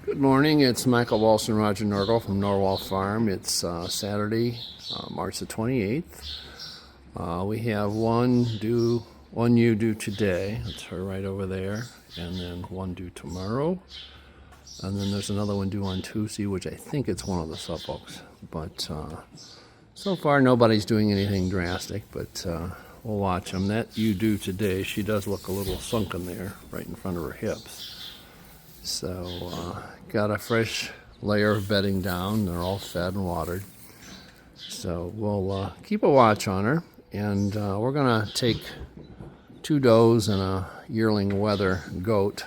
Good morning, it's Michael Walsh and Roger Norgel from Norwal Farm. It's Saturday, March the 28th. We have one ewe due today. It's her right over there. And then one due tomorrow. And then there's another one due on Tuesday, which I think it's one of the Suffolks. But so far nobody's doing anything drastic, but we'll watch them. That ewe due today, she does look a little sunken there, right in front of her hips. So got a fresh layer of bedding down. They're all fed and watered. So we'll keep a watch on her. And we're going to take 2 does and a yearling wether goat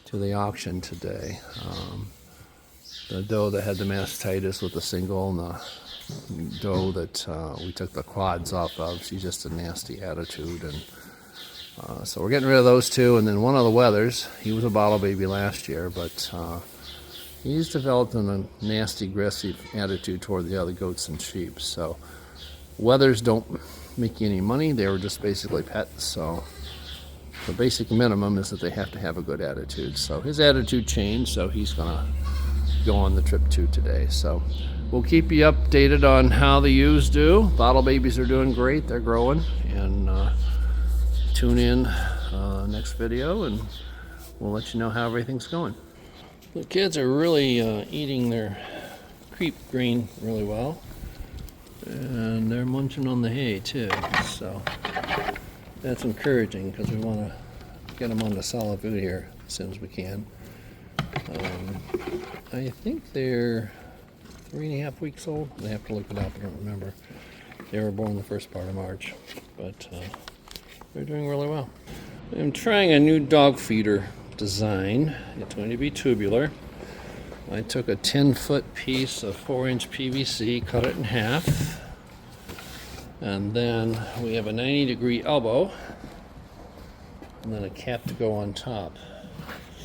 to the auction today. The doe that had the mastitis with the single and the doe that we took the quads off of, she's just a nasty attitude. And so we're getting rid of those 2, and then one of the wethers, he was a bottle baby last year, but he's developed a nasty, aggressive attitude toward the other goats and sheep. So wethers don't make you any money. They were just basically pets. So the basic minimum is that they have to have a good attitude. So his attitude changed, so he's going to go on the trip too today. So we'll keep you updated on how the ewes do. Bottle babies are doing great. They're growing. And tune in next video and we'll let you know how everything's going. The kids are really eating their creep grain really well, and they're munching on the hay too, so that's encouraging because we want to get them onto solid food here as soon as we can. I think they're 3.5 weeks old. I have to look it up, I don't remember. They were born the first part of March, but they're doing really well. I'm trying a new dog feeder design. It's going to be tubular. I took a 10-foot piece of 4-inch PVC, cut it in half, and then we have a 90-degree elbow, and then a cap to go on top.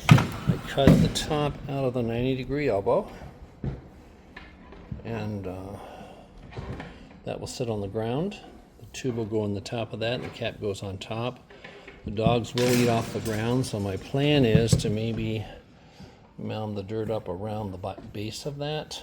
I cut the top out of the 90-degree elbow, and that will sit on the ground. Tube will go on the top of that, and the cap goes on top. The dogs will eat off the ground, so my plan is to maybe mound the dirt up around the base of that,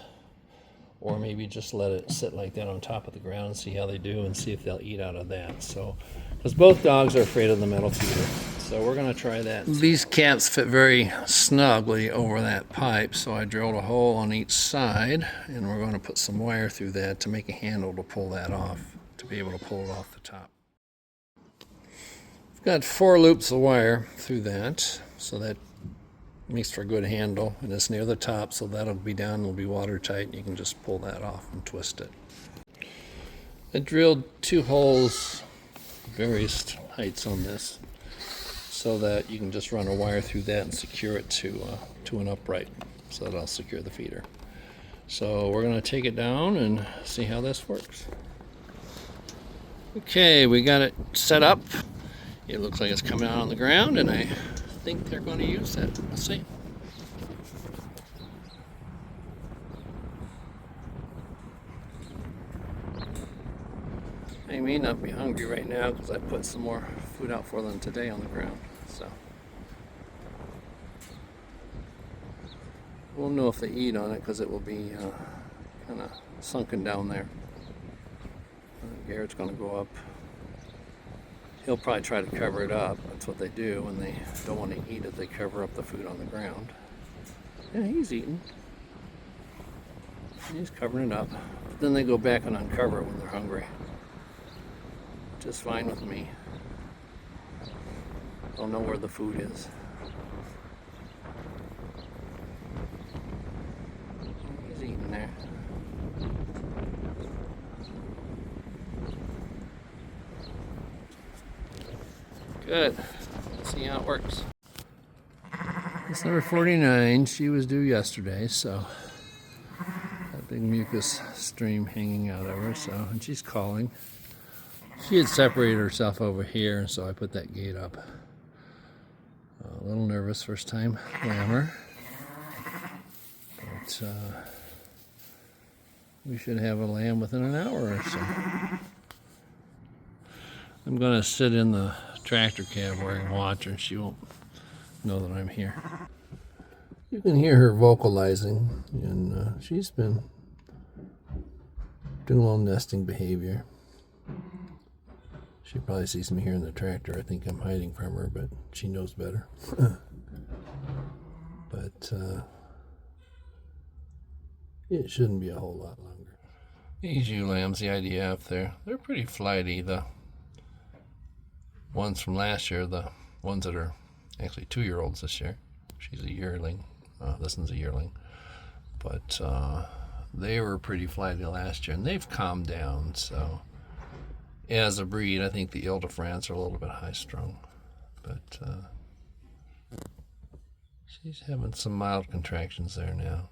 or maybe just let it sit like that on top of the ground and see how they do and see if they'll eat out of that. So, because both dogs are afraid of the metal feeder, so we're going to try that. These caps fit very snugly over that pipe, so I drilled a hole on each side, and we're going to put some wire through that to make a handle to pull that off, to be able to pull it off the top. I've got 4 loops of wire through that, so that makes for a good handle, and it's near the top, so that'll be down, it'll be watertight, and you can just pull that off and twist it. I drilled 2 holes, various heights on this, so that you can just run a wire through that and secure it to an upright, so that I'll secure the feeder. So we're going to take it down and see how this works. Okay, we got it set up. It looks like it's coming out on the ground, and I think they're going to use that. We'll see. They may not be hungry right now because I put some more food out for them today on the ground. So we'll know if they eat on it because it will be kind of sunken down there. Garrett's going to go up. He'll probably try to cover it up. That's what they do when they don't want to eat it. They cover up the food on the ground. Yeah, he's eating. He's covering it up. But then they go back and uncover it when they're hungry. Just fine with me. They'll know where the food is. He's eating there. Good. Let's see how it works. It's number 49. She was due yesterday, so that big mucus stream hanging out of her. So, and she's calling. She had separated herself over here, so I put that gate up. A little nervous first time lammer, but we should have a lamb within an hour or so. I'm going to sit in the tractor cab where I can watch her and she won't know that I'm here. You can hear her vocalizing, and she's been doing a little nesting behavior. She probably sees me here in the tractor. I think I'm hiding from her, but she knows better. But it shouldn't be a whole lot longer. These ewe lambs, the IDF, they're pretty flighty. The ones from last year, the ones that are actually 2-year-olds this year. She's a yearling. This one's a yearling. But they were pretty flighty last year, and they've calmed down. So as a breed, I think the Ile de France are a little bit high-strung. But she's having some mild contractions there now.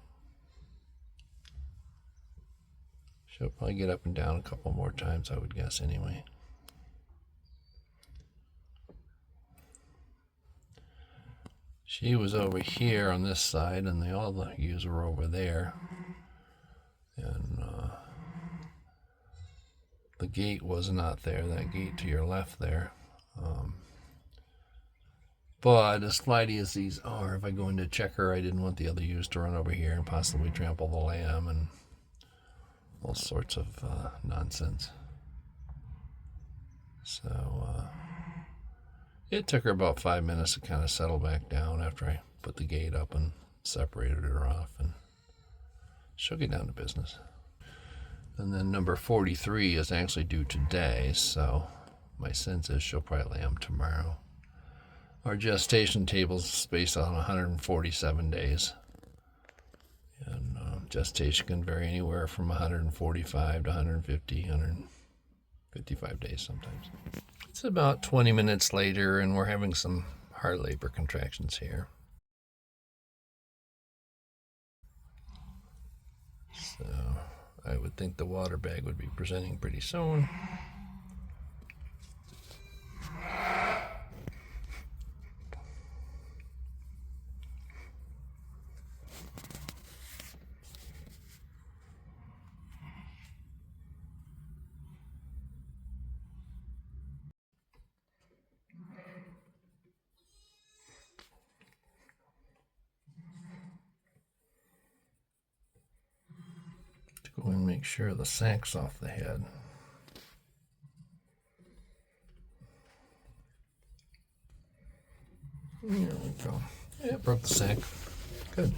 She'll probably get up and down a couple more times, I would guess, anyway. She was over here on this side, and all the ewes were over there. And the gate was not there, that gate to your left there. But as flighty as these are, if I go in to check her, I didn't want the other ewes to run over here and possibly trample the lamb and all sorts of nonsense. So it took her about 5 minutes to kind of settle back down after I put the gate up and separated her off, and she'll get down to business. And then number 43 is actually due today, so my sense is she'll probably lamb tomorrow. Our gestation table is based on 147 days. And gestation can vary anywhere from 145 to 150, 155 days sometimes. It's about 20 minutes later, and we're having some hard labor contractions here. So I would think the water bag would be presenting pretty soon. Go and make sure the sack's off the head. There we go. Yeah, broke the sack. Good.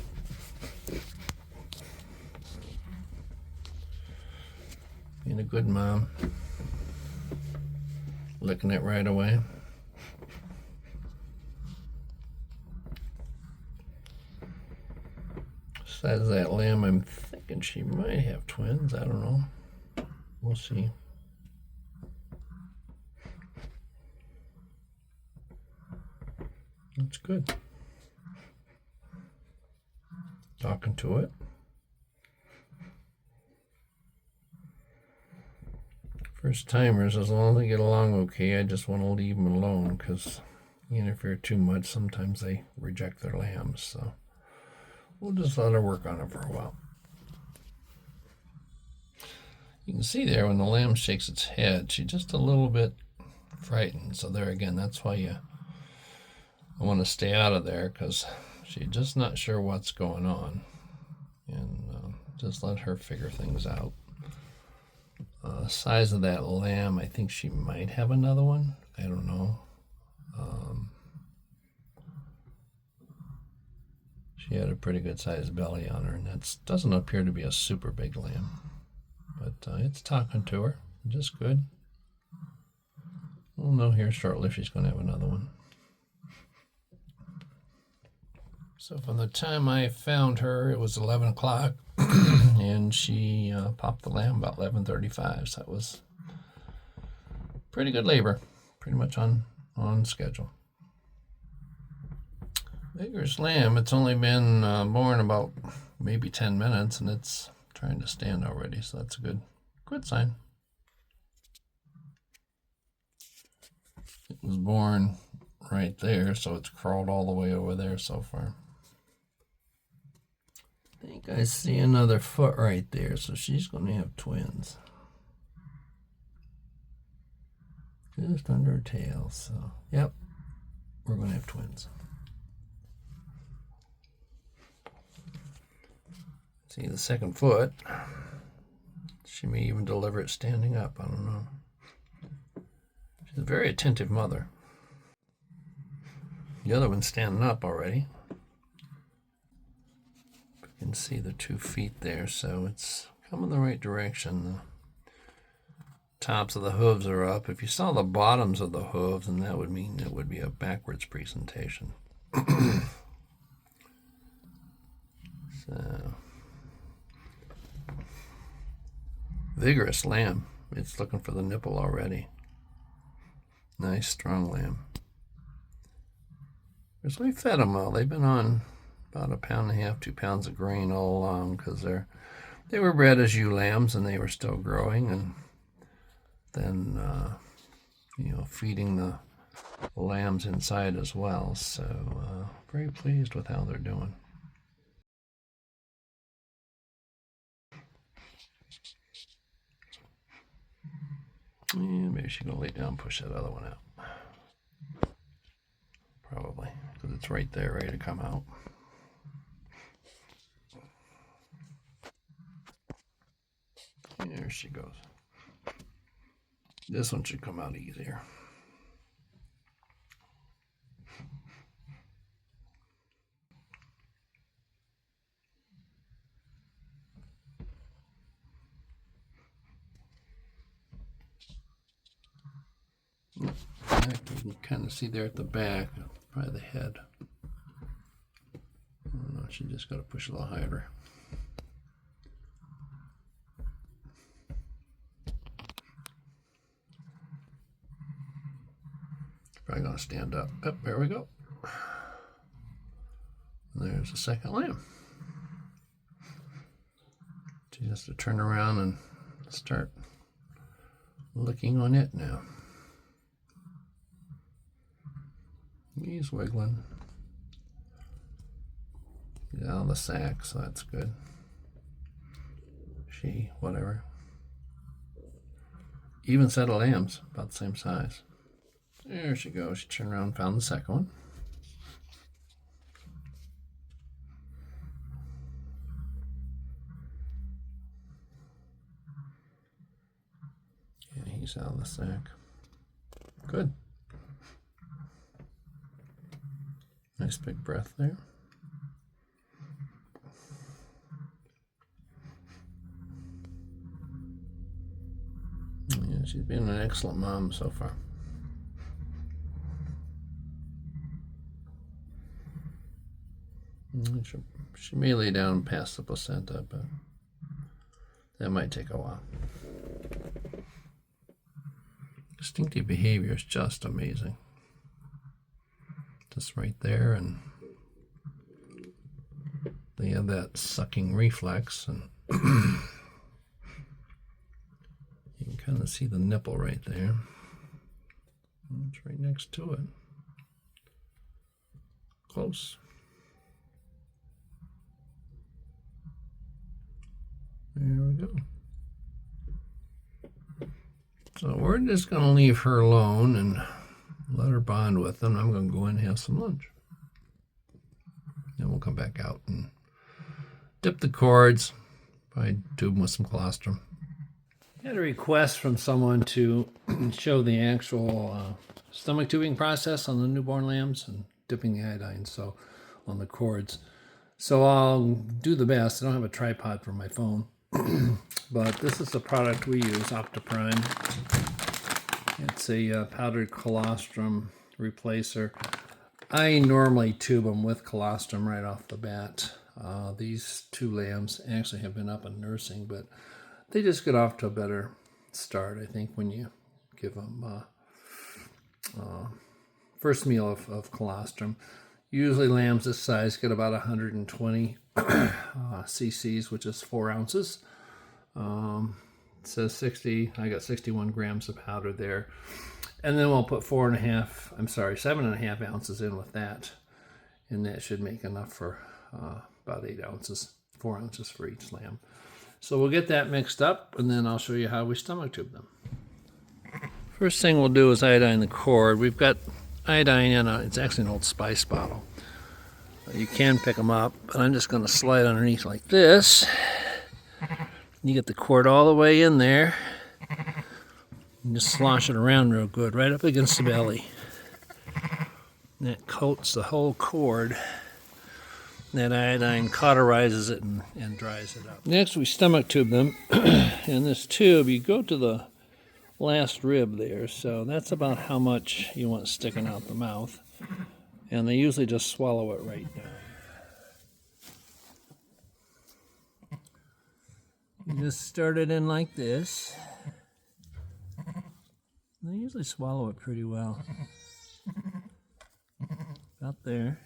Being a good mom. Licking it right away. Size of that lamb, I'm thinking she might have twins. I don't know. We'll see. That's good. Talking to it. First timers, as long as they get along okay, I just want to leave them alone, because you interfere too much, sometimes they reject their lambs. So we'll just let her work on it for a while. You can see there when the lamb shakes its head, she's just a little bit frightened. So there again, that's why I want to stay out of there, because she's just not sure what's going on. And just let her figure things out. Size of that lamb, I think she might have another one. I don't know. She had a pretty good sized belly on her, and that doesn't appear to be a super big lamb. But it's talking to her, just good. We'll know here shortly if she's going to have another one. So from the time I found her, it was 11 o'clock, and she popped the lamb about 11:35, so that was pretty good labor, pretty much on schedule. Vigorous lamb, it's only been born about maybe 10 minutes, and it's trying to stand already, so that's a good sign. It was born right there, so it's crawled all the way over there so far. I think I see another foot right there, so she's going to have twins. Just under her tail, so yep, we're going to have twins. See the second foot. She may even deliver it standing up. I don't know. She's a very attentive mother. The other one's standing up already. You can see the 2 feet there, so it's coming the right direction. The tops of the hooves are up. If you saw the bottoms of the hooves, then that would mean it would be a backwards presentation. So, vigorous lamb. It's looking for the nipple already. Nice, strong lamb. Because we fed them well. They've been on about 1.5 pounds, 2 pounds of grain all along because they were bred as ewe lambs and they were still growing, and then feeding the lambs inside as well. So very pleased with how they're doing. Yeah, maybe she's gonna lay down and push that other one out. Probably, because it's right there, ready to come out. There she goes. This one should come out easier. You can kind of see there at the back, probably the head. I don't know, she just got to push a little harder. Probably going to stand up. Oh, there we go. There's the second lamb. She has to turn around and start looking on it now. He's wiggling. He's out of the sack, so that's good. She, whatever. Even set of lambs, about the same size. There she goes. She turned around and found the second one. Yeah, he's out of the sack. Good. Nice big breath there. Yeah, she's been an excellent mom so far. She may lay down past the placenta, but that might take a while. Distinctive behavior is just amazing. Just right there, and they have that sucking reflex, and you can kind of see the nipple right there. It's right next to it. Close. There we go. So we're just going to leave her alone and let her bond with them. I'm going to go in and have some lunch. Then we'll come back out and dip the cords. Probably tube them with some colostrum. I had a request from someone to show the actual stomach tubing process on the newborn lambs and dipping the iodine on the cords. So I'll do the best. I don't have a tripod for my phone. But this is the product we use, Optiprime. It's a powdered colostrum replacer. I normally tube them with colostrum right off the bat. These 2 lambs actually have been up and nursing, but they just get off to a better start, I think, when you give them first meal of colostrum. Usually lambs this size get about 120 cc's, which is 4 ounces. It says 60, I got 61 grams of powder there. And then we'll put 7.5 ounces in with that. And that should make enough for about 8 ounces, 4 ounces for each lamb. So we'll get that mixed up, and then I'll show you how we stomach tube them. First thing we'll do is iodine the cord. We've got iodine in it's actually an Old Spice bottle. You can pick them up, but I'm just going to slide underneath like this. You get the cord all the way in there. And just slosh it around real good, right up against the belly. And that coats the whole cord. That iodine cauterizes it and dries it up. Next, we stomach tube them. In this tube, you go to the last rib there, so that's about how much you want sticking out the mouth. And they usually just swallow it right down. You just start it in like this. They usually swallow it pretty well. About there.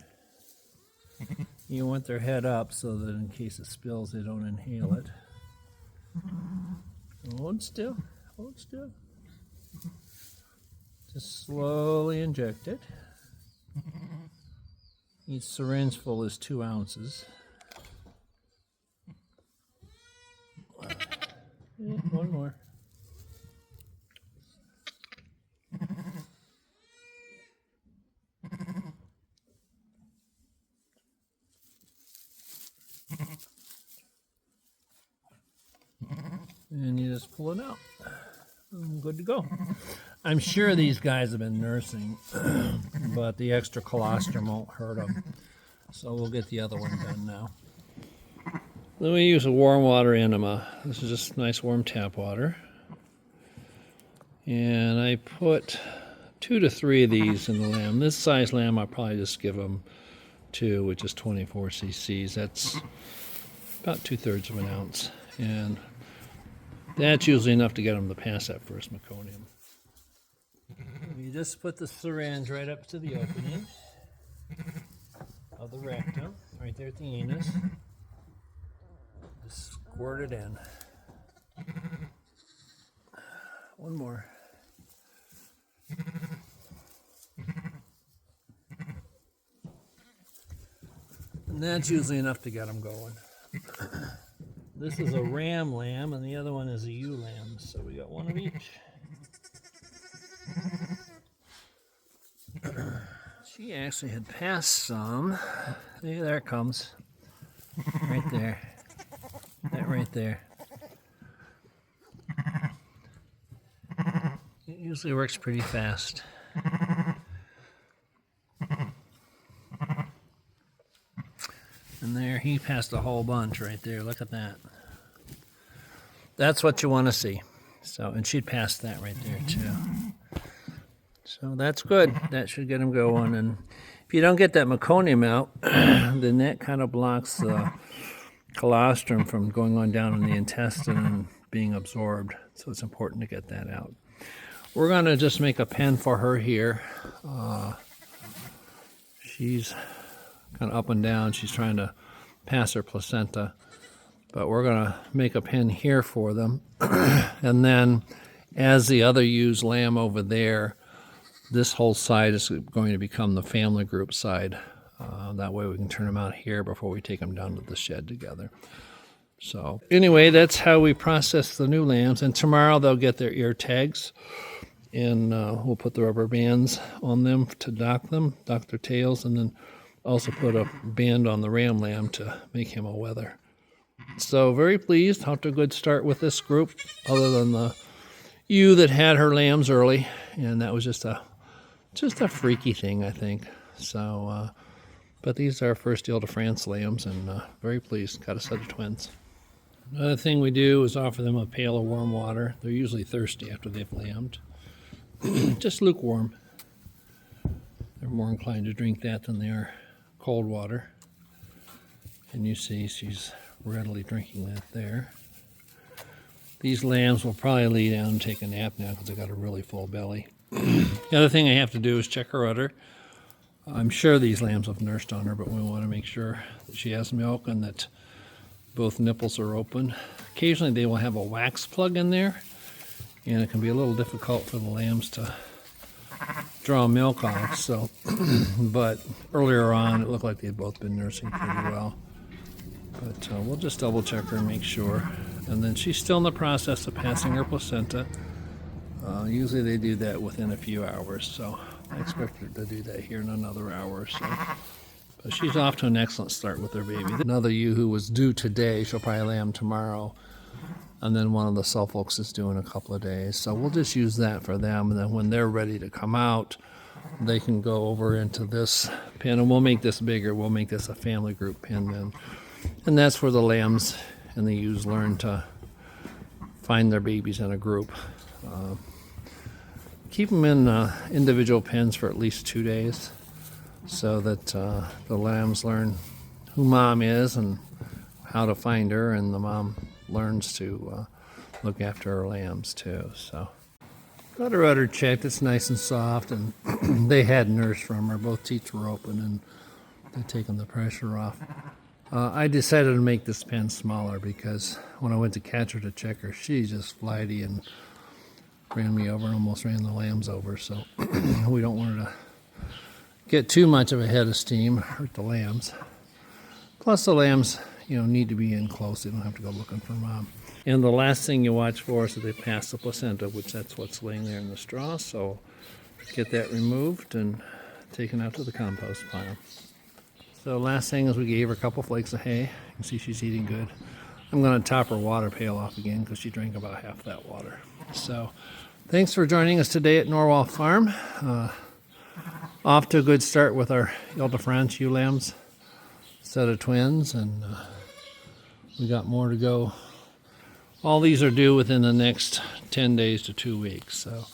You want their head up so that in case it spills, they don't inhale it. Hold still. Hold still. Just slowly inject it. Each syringe full is 2 ounces. Yeah, one more. And you just pull it out. I'm good to go. I'm sure these guys have been nursing, but the extra colostrum won't hurt them. So we'll get the other one done now. Then we use a warm water enema. This is just nice warm tap water. And I put 2 to 3 of these in the lamb. This size lamb, I'll probably just give them 2, which is 24 cc's. That's about 2/3 of an ounce. And that's usually enough to get them to pass that first meconium. You just put the syringe right up to the opening of the rectum, right there at the anus. Just squirt it in. One more. And that's usually enough to get them going. This is a ram lamb, and the other one is a ewe lamb, so we got one of each. She actually had passed some. See, there it comes. Right there. That right there. It usually works pretty fast. And there, he passed a whole bunch right there. Look at that. That's what you want to see. So, and she'd passed that right there too. So that's good. That should get him going. And if you don't get that meconium out, then that kind of blocks the colostrum from going on down in the intestine and being absorbed. So it's important to get that out. We're going to just make a pen for her here. She's kind of up and down. She's trying to pass her placenta. But we're going to make a pen here for them. And then as the other ewes lamb over there, this whole side is going to become the family group side. That way we can turn them out here before we take them down to the shed together. So anyway, that's how we process the new lambs. And tomorrow they'll get their ear tags. And we'll put the rubber bands on them to dock their tails, and then also put a band on the ram lamb to make him a wether. So very pleased. Off to a good start with this group, other than the ewe that had her lambs early, and that was just a freaky thing, I think. So, but these are our first Ile de France lambs, and very pleased. Got a set of twins. Another thing we do is offer them a pail of warm water. They're usually thirsty after they've lambed. Just lukewarm. They're more inclined to drink that than they are cold water. And you see she's readily drinking that there. These lambs will probably lay down and take a nap now because they've got a really full belly. The other thing I have to do is check her udder. I'm sure these lambs have nursed on her, but we want to make sure that she has milk and that both nipples are open. Occasionally they will have a wax plug in there, and it can be a little difficult for the lambs to draw milk off. So, but earlier on it looked like they'd both been nursing pretty well. But we'll just double check her and make sure. And then she's still in the process of passing her placenta. Usually they do that within a few hours, so I expect her to do that here in another hour or so. But she's off to an excellent start with her baby. Another ewe who was due today, she'll probably lamb tomorrow. And then one of the Suffolks is due in a couple of days. So we'll just use that for them. And then when they're ready to come out, they can go over into this pen. And we'll make this bigger. We'll make this a family group pen then. And that's where the lambs and the ewes learn to find their babies in a group. Keep them in individual pens for at least 2 days so that the lambs learn who mom is and how to find her, and the mom learns to look after her lambs too. So got her udder checked. It's nice and soft, and they had nurse from her. Both teats were open and they're taking the pressure off. I decided to make this pen smaller because when I went to catch her to check her, she's just flighty and ran me over and almost ran the lambs over. So we don't want her to get too much of a head of steam, hurt the lambs. Plus the lambs, need to be in close. They don't have to go looking for mom. And the last thing you watch for is that they pass the placenta, which that's what's laying there in the straw. So get that removed and taken out to the compost pile. So last thing is we gave her a couple flakes of hay. You can see she's eating good. I'm going to top her water pail off again because she drank about half that water. So thanks for joining us today at Norwal Farm. Off to a good start with our Ile de France ewe lambs, set of twins, and we got more to go. All these are due within the next 10 days to 2 weeks. So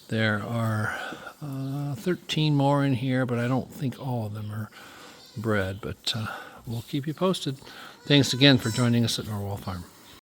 there are 13 more in here, but I don't think all of them are bred. But we'll keep you posted. Thanks again for joining us at Norwal Farm.